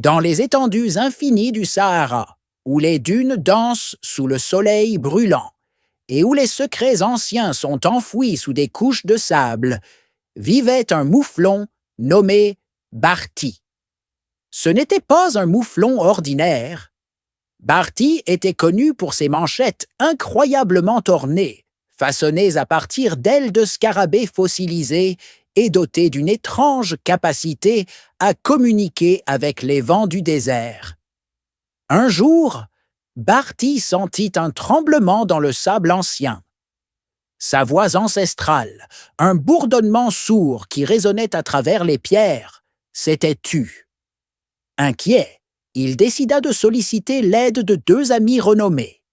Dans les étendues infinies du Sahara, où les dunes dansent sous le soleil brûlant, et où les secrets anciens sont enfouis sous des couches de sable, vivait un mouflon nommé Barty. Ce n'était pas un mouflon ordinaire. Barty était connu pour ses manchettes incroyablement ornées, façonnées à partir d'ailes de scarabées fossilisées et doté d'une étrange capacité à communiquer avec les vents du désert. Un jour, Barty sentit un tremblement dans le sable ancien. Sa voix ancestrale, un bourdonnement sourd qui résonnait à travers les pierres, s'était tu. Inquiet, il décida de solliciter l'aide de deux amis renommés.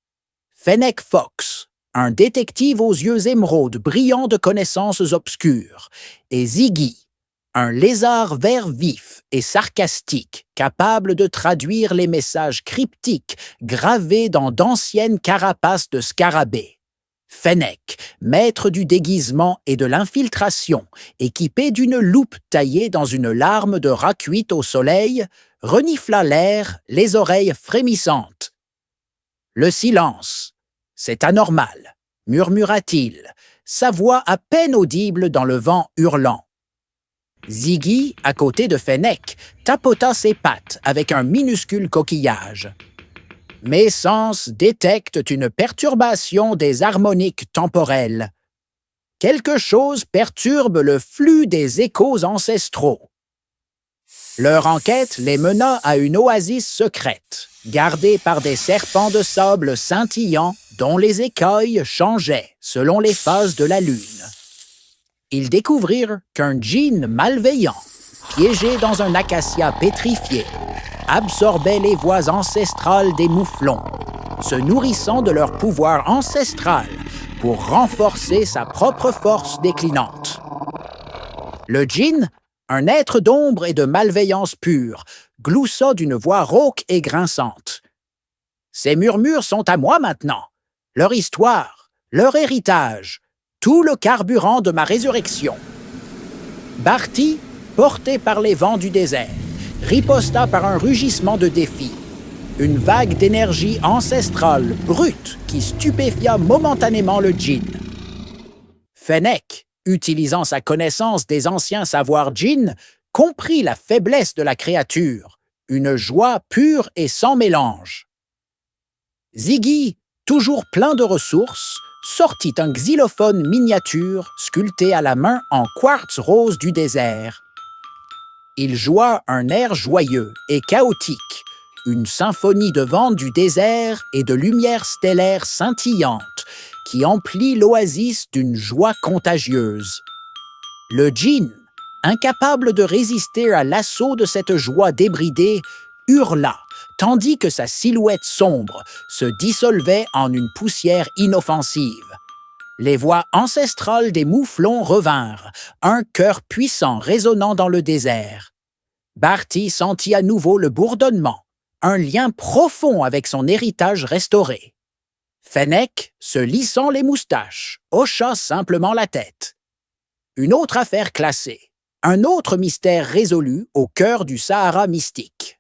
Fennec Fox, un détective aux yeux émeraudes brillant de connaissances obscures, et Ziggy, un lézard vert vif et sarcastique capable de traduire les messages cryptiques gravés dans d'anciennes carapaces de scarabées. Fennec, maître du déguisement et de l'infiltration, équipé d'une loupe taillée dans une larme de rat cuite au soleil, renifla l'air, les oreilles frémissantes. Le silence. C'est anormal, murmura-t-il, sa voix à peine audible dans le vent hurlant. Ziggy, à côté de Fennec, tapota ses pattes avec un minuscule coquillage. Mes sens détectent une perturbation des harmoniques temporelles. Quelque chose perturbe le flux des échos ancestraux. Leur enquête les mena à une oasis secrète, gardée par des serpents de sable scintillants dont les écailles changeaient selon les phases de la lune. Ils découvrirent qu'un djinn malveillant, piégé dans un acacia pétrifié, absorbait les voix ancestrales des mouflons, se nourrissant de leur pouvoir ancestral pour renforcer sa propre force déclinante. Le djinn, un être d'ombre et de malveillance pure, gloussa d'une voix rauque et grinçante. « Ces murmures sont à moi maintenant, leur histoire, leur héritage, tout le carburant de ma résurrection. » Barty, porté par les vents du désert, riposta par un rugissement de défi, une vague d'énergie ancestrale brute qui stupéfia momentanément le djinn. Fennec, utilisant sa connaissance des anciens savoirs djinn, comprit la faiblesse de la créature, une joie pure et sans mélange. Ziggy, toujours plein de ressources, sortit un xylophone miniature sculpté à la main en quartz rose du désert. Il joua un air joyeux et chaotique, une symphonie de vents du désert et de lumière stellaire scintillante qui emplit l'oasis d'une joie contagieuse. Le djinn, incapable de résister à l'assaut de cette joie débridée, hurla, tandis que sa silhouette sombre se dissolvait en une poussière inoffensive. Les voix ancestrales des mouflons revinrent, un chœur puissant résonnant dans le désert. Barty sentit à nouveau le bourdonnement, un lien profond avec son héritage restauré. Fennec, se lissant les moustaches, hocha simplement la tête. Une autre affaire classée, un autre mystère résolu au cœur du Sahara mystique.